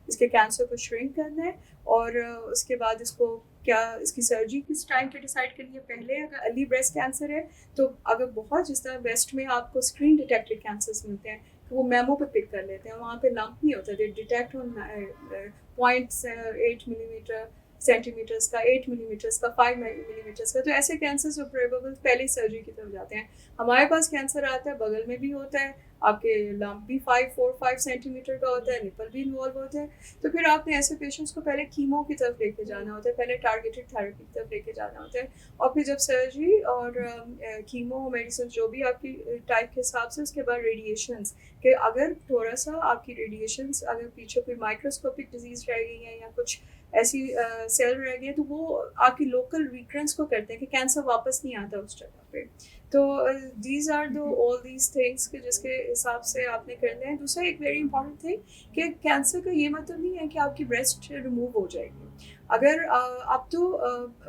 اس کے کینسر کو شرنک کرنا ہے, اور اس کے بعد اس کو کیا اس کی سرجری کس ٹائم پہ ڈیسائیڈ کرنی ہے. پہلے اگر ارلی بریسٹ کینسر ہے تو اگر بہت, جس طرح ویسٹ میں آپ کو اسکرین ڈیٹیکٹڈ کینسرس ملتے ہیں, تو وہ میمو پہ پک کر لیتے ہیں, وہاں پہ لمپ نہیں ہوتا, دے ڈیٹیکٹ آن 0.8 ملی میٹر سینٹی میٹرس کا, 8 ملی میٹرس کا, 5 ملی میٹرس کا. تو ایسے کینسر جو پروبیبل پہلے سرجری کی طرف جاتے ہیں. ہمارے پاس کینسر آتا ہے بغل میں بھی ہوتا ہے, آپ کے لمپ بھی 4-5 سینٹی میٹر کا ہوتا ہے, نپل بھی انوالو ہوتے ہیں. تو پھر آپ نے ایسے پیشنٹس کو پہلے کیمو کی طرف لے کے جانا ہوتا ہے, پہلے ٹارگیٹڈ تھراپی کی طرف لے کے جانا ہوتا ہے, اور پھر جب سرجری اور کیمو میڈیسن جو بھی آپ کی ٹائپ کے حساب سے, اس کے بعد ریڈیشنس, کہ اگر تھوڑا سا آپ کی ریڈیشنس اگر پیچھے کوئی مائکروسکوپک ڈیزیز رہ گئی ہیں یا کچھ ایسی سیل رہ گئی ہے, تو وہ آپ کی لوکل ریکرنس کو کرتے ہیں کہ کینسر واپس نہیں آتا اس جگہ پہ. تو these are all these things کہ جس کے حساب سے آپ نے کرنا ہے. دوسرا ایک ویری امپورٹنٹ تھنگ کہ کینسر کا یہ مطلب نہیں ہے کہ آپ کی بریسٹ ریموو ہو جائے گی. اگر اب تو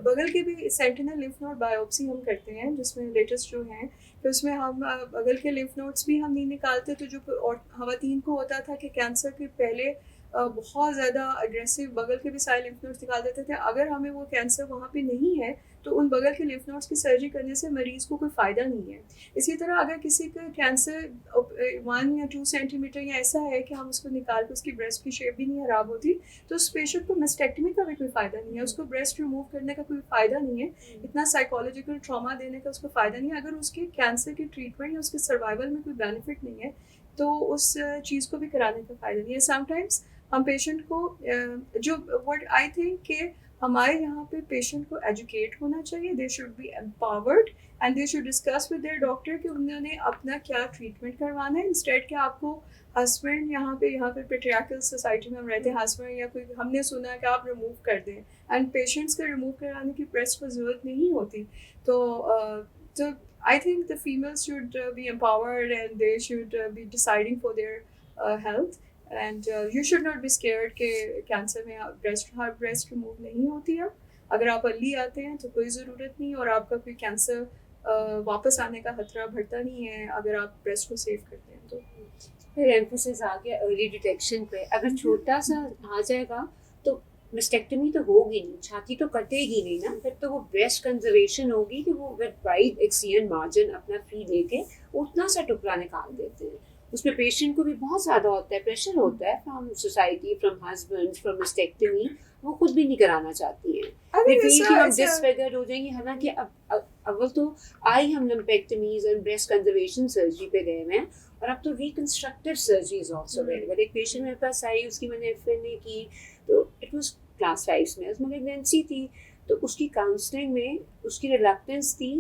بغل کے بھی سینٹینل لمف نوڈ بایوپسی ہم کرتے ہیں, جس میں لیٹسٹ جو ہیں, تو اس میں ہم بغل کے لمف نوڈس بھی ہم نہیں نکالتے. تو جو خواتین کو ہوتا تھا کہ کینسر کے پہلے بہت زیادہ اگریسو بغل کے بھی سارے لمف نوڈس نکال دیتے تھے, اگر ہمیں وہ کینسر وہاں پہ نہیں ہے تو ان بغل کے لمف نوڈس کی سرجری کرنے سے مریض کو کوئی فائدہ نہیں ہے. اسی طرح اگر کسی کا کینسر 1 یا 2 سینٹی میٹر یا ایسا ہے کہ ہم اس کو نکال کے اس کی بریسٹ کی شیپ بھی نہیں خراب ہوتی, تو اس پیشنٹ کو مسٹیکٹمی کا بھی کوئی فائدہ نہیں ہے, اس کو بریسٹ ریموو کرنے کا کوئی فائدہ نہیں ہے, اتنا سائیکالوجیکل ٹراما دینے کا اس کو فائدہ نہیں ہے. اگر اس کے کینسر کی ٹریٹمنٹ یا اس کے سروائیول میں کوئی بینیفٹ نہیں ہے تو اس چیز کو بھی کرانے کا فائدہ نہیں ہے. سم ٹائمس ہم پیشنٹ کو جو وٹ آئی تھنک کہ ہمارے یہاں پہ پیشنٹ کو ایجوکیٹ ہونا چاہیے, they should be empowered and they should discuss with their doctor کہ انہوں نے اپنا کیا ٹریٹمنٹ کروانا ہے, انسٹیڈ کہ آپ کو ہسبینڈ یہاں پہ پیٹریارکل سوسائٹی میں ہم رہتے ہیں, ہسبینڈ یا کوئی ہم نے سنا ہے کہ آپ ریموو کر دیں, اینڈ پیشنٹس کا ریموو کرانے کی بریسٹ کو ضرورت نہیں ہوتی. تو I think the females should be empowered and they should be deciding for their health. And you should not be scared کہ کینسر میں بریسٹ ریموو نہیں ہوتی ہے. اگر آپ ارلی آتے ہیں تو کوئی ضرورت نہیں, اور آپ کا کوئی کینسر واپس آنے کا خطرہ بڑھتا نہیں ہے اگر آپ بریسٹ کو سیو کرتے ہیں. تو پھر ایمفسس آ گیا ارلی ڈیٹیکشن پہ. اگر چھوٹا سا آ جائے گا تو مسٹیکٹمی تو ہوگی نہیں, چھاتی تو کٹے گی نہیں نا, پھر تو وہ بریسٹ کنزرویشن ہوگی کہ وہ وائڈ ایکسین مارجن اپنا فری لے کے اتنا سا ٹکڑا نکال دیتے ہیں. اس میں پیشنٹ کو بھی بہت زیادہ ہوتا ہے, پریشر ہوتا ہے from society, from husband, from mastectomy. وہ خود بھی نہیں کرانا چاہتی ہیں, ہم ڈسفیگرڈ ہو جائیں گے. حالانکہ اول تو آئی ہم لمپیکٹمیز اور بریسٹ کنزرویشن سرجری پہ گئے ہیں, اور اب تو reconstructive surgery is also available. ایک پیشنٹ میرے پاس آئی, اس کی میں نے FNA کی, تو اٹ واز کلاس 5 میں, اس میں میگنینسی تھی. تو اس کی کاؤنسلنگ میں اس کی ریلکٹنس تھی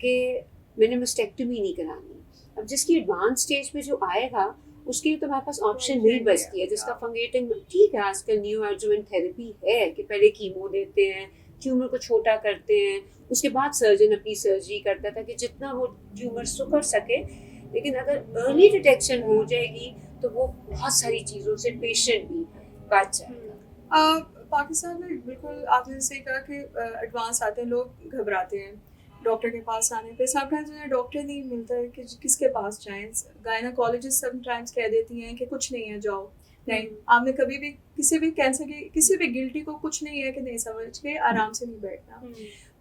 کہ میں نے مسٹیکٹمی نہیں کرانی. اب جس کی ایڈوانس اسٹیج پہ جو آئے گا اس کے لیے تو ہمارے پاس آپشن نہیں بچتی ہے, جس کا فنگیٹنگ ٹھیک ہے. آج کل نیو ایڈجوینٹ تھیراپی ہے کہ پہلے کیمو دیتے ہیں, ٹیومر کو چھوٹا کرتے ہیں, اس کے بعد سرجن اپنی سرجری کرتا تھا کہ جتنا وہ ٹیومر سکڑ سکے. لیکن اگر ارلی ڈیٹیکشن ہو جائے گی تو وہ بہت ساری چیزوں سے پیشنٹ بھی بچ جائے گا. پاکستان میں بالکل آپ نے جیسے کہا کہ ایڈوانس آتے ہیں, لوگ گھبراتے ہیں ڈاکٹر کے پاس آنے پہ. سم ٹائمز انہیں ڈاکٹر نہیں ملتا ہے کہ کس کے پاس جائیں. گائناکالوجسٹ سم ٹائمز کہہ دیتی ہیں کہ کچھ نہیں ہے, جاؤ. نہیں, آپ نے کبھی بھی کسی بھی کینسر کی کسی بھی گلٹی کو کچھ نہیں ہے کہ نہیں سمجھ کے آرام سے نہیں بیٹھنا.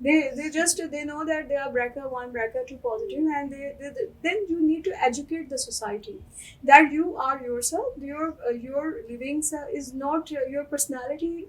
They know that they are BRCA1 BRCA2 positive, and then you need to educate the society that you are yourself, your living is not your personality.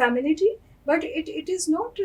femininity, but it is not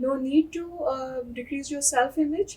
no need to decrease your self image,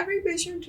every patient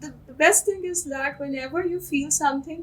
the best thing is that whenever you feel something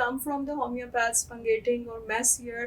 come from the homeopaths, fungating or mess here,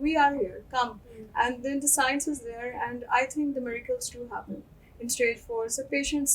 we are here, come, and then the science is there and I think the miracles do happen in stage 4। so patients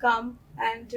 come, and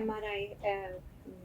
MRI,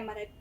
MRI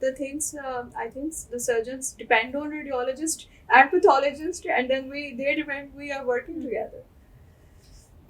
the things I think the surgeons depend on radiologist and pathologist, and then we are working together.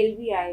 LVI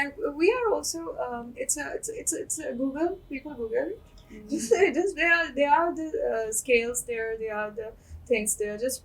and we are also it's a Google, people Google just they are the scales there, they are the things there, just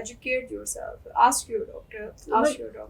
educate yourself, ask your doctor,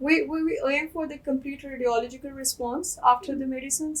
We aim for the complete radiological response after the medicines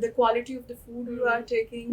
the quality of the food you are taking,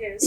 yes,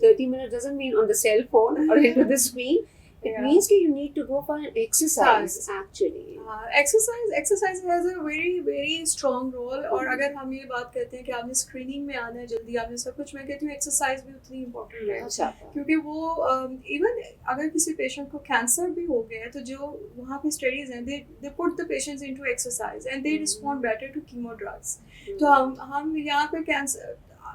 30 minutes doesn't mean on the cell phone or into the screen, It means that you need to go for an exercise actually. Exercise has a very very strong role. اور اگر ہم یہ بات کرتے ہیں کہ آپ نے اسکریننگ میں آنا ہے جلدی, آپ نے سب کچھ, میں کہتی ہوں ایکسرسائز بھی اتنی امپورٹنٹ ہے, کیونکہ وہ ایون اگر کسی پیشنٹ کو کینسر بھی ہو گیا ہے تو جو وہاں پہ اسٹڈیز ہیں they put the patients into exercise and they respond better to chemo drugs. تو ہم یہاں پہ کینسر,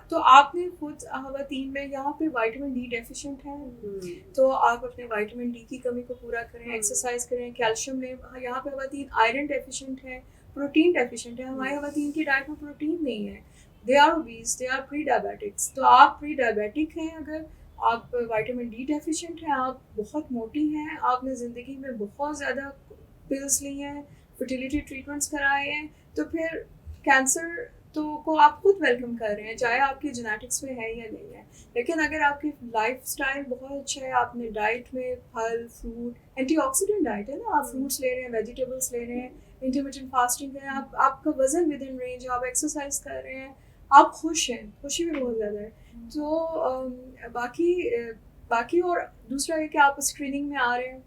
تو آپ نے خود خواتین میں یہاں پہ وائٹامن ڈی ڈیفیشینٹ ہیں تو آپ اپنے وائٹامن ڈی کی کمی کو پورا کریں, ایکسرسائز کریں, کیلشیم لیں. یہاں پہ خواتین آئرن ڈیفیشینٹ ہیں, پروٹین ڈیفیشینٹ ہے. ہماری خواتین کی ڈائٹ میں پروٹین نہیں ہے, they are obese, they are pre diabetics. تو آپ پری ڈائبیٹک ہیں, اگر آپ وائٹامن ڈی ڈیفیشینٹ ہیں, آپ بہت موٹی ہیں, آپ نے زندگی میں بہت زیادہ پلس لی ہیں, فرٹیلیٹی ٹریٹمنٹس کرائے ہیں, تو پھر کینسر تو کو آپ خود ویلکم کر رہے ہیں, چاہے آپ کی جینیٹکس میں ہے یا نہیں ہے. لیکن اگر آپ کی لائف اسٹائل بہت اچھا ہے, آپ نے ڈائٹ میں پھل فروٹ, اینٹی آکسیڈنٹ ڈائٹ ہے نا, آپ فروٹس لے رہے ہیں, ویجیٹیبلس لے رہے ہیں, انٹرمیٹنٹ فاسٹنگ ہے, آپ کا وزن ود ان رینج, آپ ایکسرسائز کر رہے ہیں, آپ خوش ہیں, خوشی بھی بہت زیادہ ہے. تو باقی اور دوسرا یہ کہ آپ اسکریننگ میں آ رہے ہیں,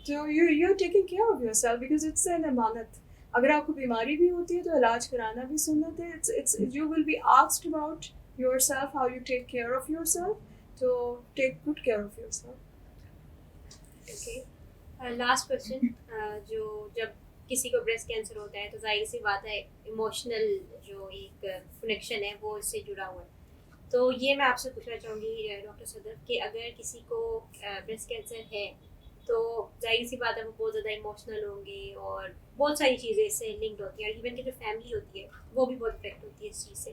تو you are taking care of yourself because it's an امانت. اگر آپ کو بیماری بھی ہوتی ہے تو علاج کرانا بھی سنت ہے. You will be asked about yourself, how you take care of yourself, تو take good care of yourself. Okay, last question, جو جب کسی کو بریسٹ کینسر ہوتا ہے تو ظاہر سی بات ہے ایموشنل جو ایک کنیکشن ہے وہ اس سے جڑا ہوا ہے. تو یہ میں آپ سے پوچھنا چاہوں گی ڈاکٹر صدف کہ اگر کسی کو بریسٹ کینسر ہے تو ظاہر سی بات ہے وہ بہت زیادہ ایموشنل ہوں گے اور بہت ساری چیزیں اس سے لنکڈ ہوتی ہیں, اور ایون کہ جو فیملی ہوتی ہے وہ بھی بہت افیکٹ ہوتی ہے اس چیز سے.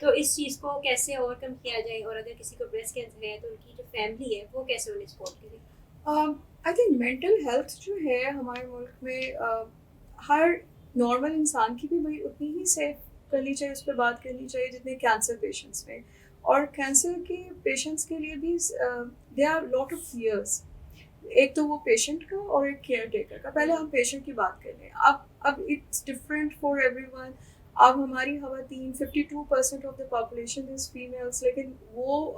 تو اس چیز کو کیسے اوور کم کیا جائے, اور اگر کسی کو بریسٹ کینسر ہے تو ان کی جو فیملی ہے وہ کیسے انہیں سپورٹ کرے؟ آئی تھنک مینٹل ہیلتھ جو ہے ہمارے ملک میں ہر نارمل انسان کی بھی بھائی اتنی ہی سیف کرنی چاہیے, اس پہ بات کرنی چاہیے جتنے کینسر پیشنٹس میں. اور کینسر کے پیشنٹس کے لیے بھی they are lot of fears, ایک تو وہ پیشنٹ کا اور ایک کیئر ٹیکر کا. پہلے ہم پیشنٹ کی بات کر لیں. اب it's different for everyone. اب ہماری خواتین 52% of the population is females, لیکن وہ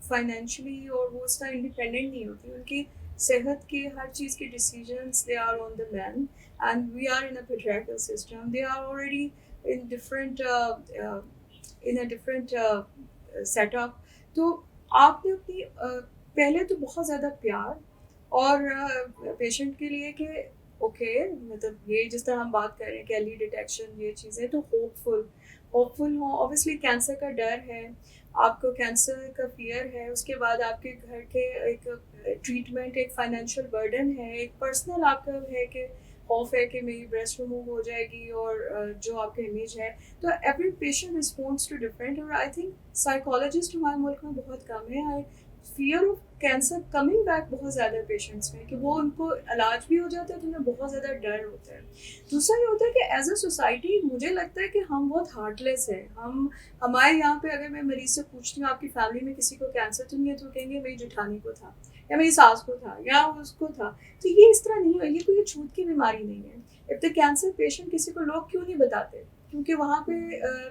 فائنینشلی اور وہ اس طرح انڈیپینڈنٹ نہیں ہوتی. ان کی صحت کی ہر چیز کی decisions they are on the man, and we are in a patriarchal system. They are already in a different set up. تو آپ نے اپنی پہلے تو بہت زیادہ پیار اور پیشنٹ کے لیے کہ اوکے, مطلب یہ جس طرح ہم بات کر رہے ہیں کہ ارلی ڈیٹیکشن, یہ چیزیں تو ہوپ فل ہوں. اوبیسلی کینسر کا ڈر ہے, آپ کو کینسر کا فیئر ہے, اس کے بعد آپ کے گھر کے ایک ٹریٹمنٹ, ایک فائنینشیل برڈن ہے, ایک پرسنل آپ کا ہے کہ خوف ہے کہ میری بریسٹ ریموو ہو جائے گی, اور جو آپ کا امیج ہے. تو every patient responds to different. اور آئی تھنک سائیکالوجسٹ ہمارے ملک میں بہت کم ہے. Fear of cancer coming back بہت زیادہ پیشنٹس میں, کہ وہ ان کو علاج بھی ہو جاتا ہے تو انہیں بہت زیادہ ڈر ہوتا ہے. دوسرا یہ ہوتا ہے کہ ایز اے سوسائٹی مجھے لگتا ہے کہ ہم بہت ہارٹ لیس ہیں. ہمارے یہاں پہ اگر میں مریض سے پوچھتی ہوں آپ کی فیملی میں کسی کو کینسر تو نہیں ہے, تو کہیں گے میری جٹھانی کو تھا, یا میری ساس کو تھا, یا اس کو تھا. تو یہ اس طرح نہیں ہے, یہ کوئی چھوٹ کی بیماری نہیں ہے. اف دا کینسر پیشنٹ کسی کو لوگ کیوں نہیں بتاتے, کیونکہ وہاں پہ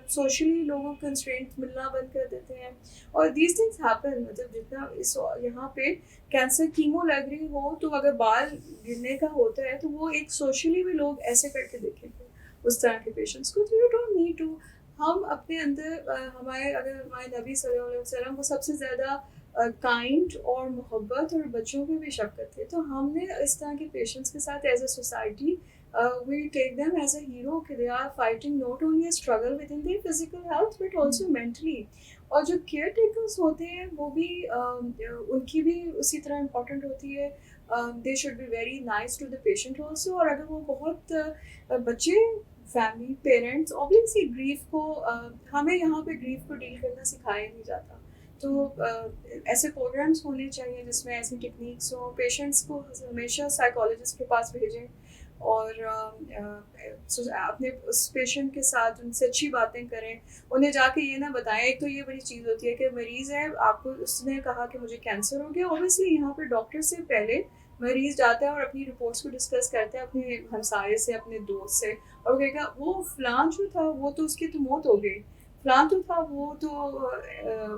سوشلی لوگوں کو کنسٹرینٹ ملنا بند کر دیتے ہیں, اور دیز تھنگس ہیپن. مطلب جتنا یہاں پہ کینسر کیمو لگ رہی ہو تو اگر بال گرنے کا ہوتا ہے تو وہ ایک سوشلی بھی لوگ ایسے کر کے دیکھیں گے اس طرح کے پیشنٹس کو. تو یو ڈونٹ نیڈ ٹو. ہم اپنے اندر ہمارے نبی صلی اللہ علیہ وسلم وہ سب سے زیادہ کائنڈ اور محبت اور بچوں پہ بھی شفقت تھے. تو ہم نے اس طرح کے پیشنٹس کے ساتھ as a society we take them as a hero کہ they are fighting not only a struggle within their physical health but also mentally. اور جو کیئر ٹیکرس ہوتے ہیں وہ بھی ان کی بھی اسی طرح امپورٹنٹ ہوتی ہے. they should be very nice to the patient also. اور اگر وہ بہت بچے فیملی پیرنٹس obviously گریف کو ہمیں یہاں پہ گریف کو ڈیل کرنا سکھایا نہیں جاتا, تو ایسے پروگرامس ہونے چاہیے جس میں ایسی ٹیکنیکس ہوں. پیشنٹس کو ہمیشہ سائیکالوجسٹ کے پاس بھیجیں اور اپنے اس پیشنٹ کے ساتھ ان سے اچھی باتیں کریں. انہیں جا کے یہ نہ بتائیں. ایک تو یہ بڑی چیز ہوتی ہے کہ مریض ہے, آپ کو اس نے کہا کہ مجھے کینسر ہو گیا, اوبیسلی یہاں پہ ڈاکٹر سے پہلے مریض جاتا ہے اور اپنی رپورٹس کو ڈسکس کرتا ہے اپنے ہمسائے سے, اپنے دوست سے, اور وہ کہے گا وہ فلاں جو تھا وہ تو اس کی تو موت ہو گئی, فلاں تو تھا وہ تو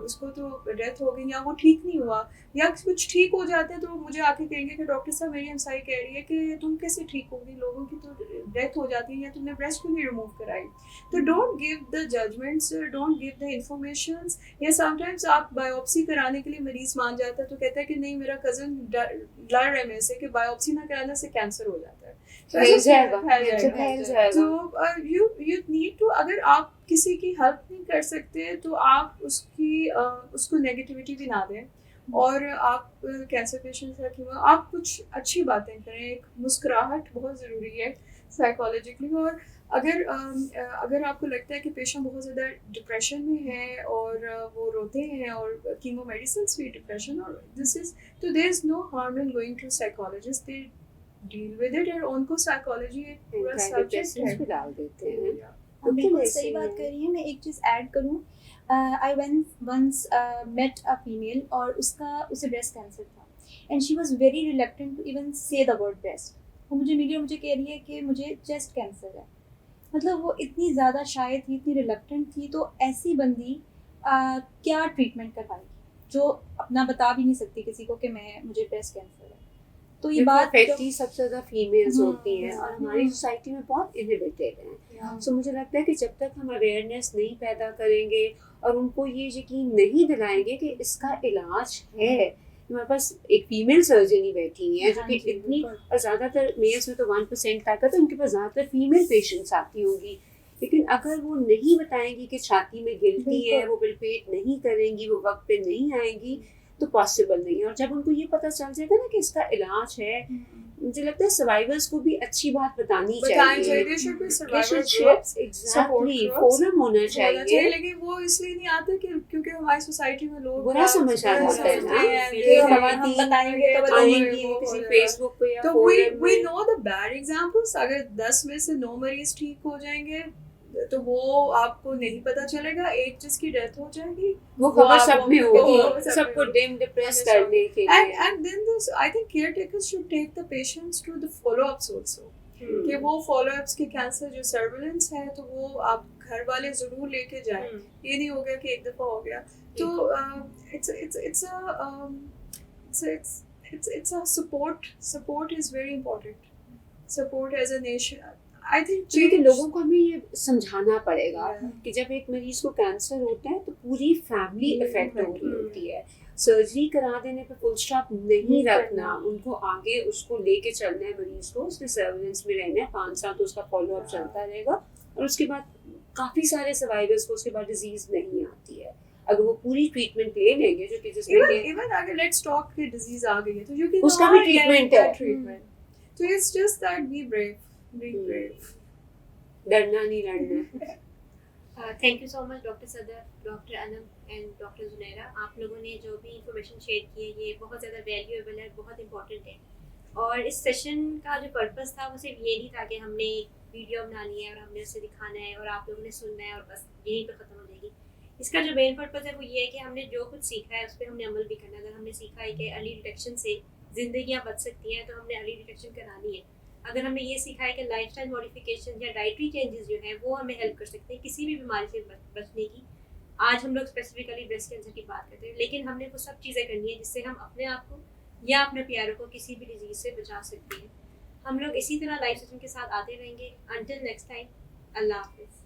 اس کو تو ڈیتھ ہو گئی یا وہ ٹھیک نہیں ہوا یا کچھ ٹھیک ہو جاتے ہیں تو مجھے آ کے کہیں گے کہ ڈاکٹر صاحب میری ہمسائی کہہ رہی ہے کہ تم کیسے ٹھیک ہوگی, لوگوں کی تو ڈیتھ ہو جاتی ہے یا تم نے بریسٹ کیوں نہیں ریموو کرائی. تو don't give the judgements, don't give the informations. یا سم ٹائمس آپ بایوپسی کرانے کے لیے مریض مان جاتا ہے تو کہتا ہے کہ نہیں میرا کزن لڑ رہا ہے میرے سے کہ بایوپسی نہ کرانے سے کینسر ہو جاتا ہے. تو یو نیڈ ٹو, اگر آپ کسی کی ہیلپ نہیں کر سکتے تو آپ اس کو نیگیٹیوٹی بھی نہ دیں, اور آپ کینسر پیشنٹ رکھیں آپ کچھ اچھی باتیں کریں. ایک مسکراہٹ بہت ضروری ہے سائیکالوجیکلی. اور اگر آپ کو لگتا ہے کہ پیشنٹ بہت زیادہ ڈپریشن میں ہے اور وہ روتے ہیں اور کیمو میڈیسنس بھی ڈپریشن اور دس از, تو there is no harm in going to psychologist, they deal with it. اور ان کو سائیکالوجی ایک پورا سبجیکٹ ہے. ڈال دیتے ہیں. بالکل صحیح بات کر رہی ہیں. میں ایک چیز ایڈ کروں, I once met a female اور اسے بریسٹ کینسر تھا and she was very reluctant to even say the word breast. وہ مجھے ملی اور مجھے کہہ رہی ہے کہ مجھے چیسٹ کینسر ہے. مطلب وہ اتنی زیادہ شائع تھی, اتنی ریلیکٹنٹ تھی. تو ایسی بندی کیا ٹریٹمنٹ کروائے گی جو اپنا بتا بھی نہیں سکتی کسی کو کہ مجھے بریسٹ کینسر ہے. تو یہ بات سب سے زیادہ فیمیلز ہوتی ہیں اور ہماری سوسائٹی میں بہت انہیبیٹیڈ ہیں. سو مجھے لگتا ہے کہ جب تک ہم اویئرنیس نہیں پیدا کریں گے اور ان کو یہ یقین نہیں دلائیں گے کہ اس کا علاج ہے. ہمارے پاس ایک فیمیل سرجن ہی بیٹھی ہیں جو کہ اتنی, اور زیادہ تر میلس میں تو 1% تک ہے, تو ان کے پاس زیادہ تر فیمیل پیشنٹس آتی ہوں گی. لیکن اگر وہ نہیں بتائیں گی کہ چھاتی میں گلتی ہے, وہ بلپیٹ نہیں کریں گی, وہ وقت پہ نہیں آئیں گی, تو پاسبل نہیں ہے. اور جب ان کو یہ پتہ چل جائے گا نا کہ اس کا علاج ہے, مجھے لگتا ہے سروائیورس کو بھی اچھی بات بتانی چاہیے. فورم ہونا چاہیے. لیکن وہ اس لیے نہیں آتے کیونکہ ہماری سوسائٹی میں لوگ برا سمجھ جاتے ہیں فیس بک پہ. تو we know the bad examples. اگر 10 میں سے 9 مریض ٹھیک ہو جائیں گے تو وہ آپ کو نہیں پتا چلے گا. ایک جس کی ڈیتھ ہو جائے گی وہ خبر سب میں ہوگی, سب کو ڈپریس کرنے کے لیے. And then I think caretakers should take the patients to the follow-ups also. کہ وہ فالو اپس کے کینسر جو سرویلنس ہے تو وہ آپ گھر والے ضرور لے کے جائیں. یہ نہیں ہو گیا کہ ایک دفعہ ہو گیا. تو it's a support is very important. Support as a nation. I think لوگوں کو ہمیں یہ سمجھانا پڑے گا کہ جب ایک مریض کو کینسر ہوتا ہے تو پوری فیملی افیکٹ ہو رہی ہوتی ہے. سرجری کرا دینے پہ فل اسٹاپ نہیں رکھنا, ان کو آگے اس کو لے کے چلنا ہے مریض کو, اس کے سرویلنس میں رہنا ہے 5 سال, تو اس کا فالو اپ چلتا رہے گا. اور اس کے بعد کافی سارے سروائیورس کو اس کے بعد ڈیزیز نہیں آتی ہے اگر وہ پوری ٹریٹمنٹ لے لیں گے. جو کہ جس میں ایون اگر لیٹس ٹاک کہ ڈیزیز آ گئی ہے تو جو اس کا بھی ٹریٹمنٹ ہے. تو it's just that be brave, ڈرنا نہیں لڑنا. Thank you so much doctor Sadr, doctor Anam and doctor Zunaira. آپ لوگوں نے جو بھی انفارمیشن شیئر کی ہے یہ بہت زیادہ ویلیویبل ہے, بہت امپورٹنٹ ہے. اور اس سیشن کا جو پرپز تھا وہ صرف یہ نہیں تھا کہ ہم نے ایک ویڈیو بنانی ہے اور ہم نے اسے دکھانا ہے اور آپ لوگوں نے سننا ہے اور بس یہیں پہ ختم ہو جائے گی. اس کا جو مین پرپز ہے وہ یہ ہے کہ ہم نے جو کچھ سیکھا ہے اس پہ ہم نے عمل بھی کرنا ہے. اگر ہم نے سیکھا ہے کہ ارلی ڈیٹیکشن سے زندگیاں بچ سکتی ہیں تو ہم نے ارلی ڈیٹیکشن کرانی ہے. اگر ہم نے یہ سیکھا ہے کہ لائف اسٹائل ماڈیفیکیشن یا ڈائٹری چینجز جو ہیں وہ ہمیں ہیلپ کر سکتے ہیں کسی بھی بیماری سے بچنے کی. آج ہم لوگ اسپیسیفکلی بریسٹ کینسر کی بات کرتے ہیں, لیکن ہم نے وہ سب چیزیں کرنی ہے جس سے ہم اپنے آپ کو یا اپنے پیاروں کو کسی بھی ڈیزیز سے بچا سکتے ہیں. ہم لوگ اسی طرح لائف سیشن کے ساتھ آتے رہیں گے. انٹل نیکسٹ ٹائم, اللہ حافظ.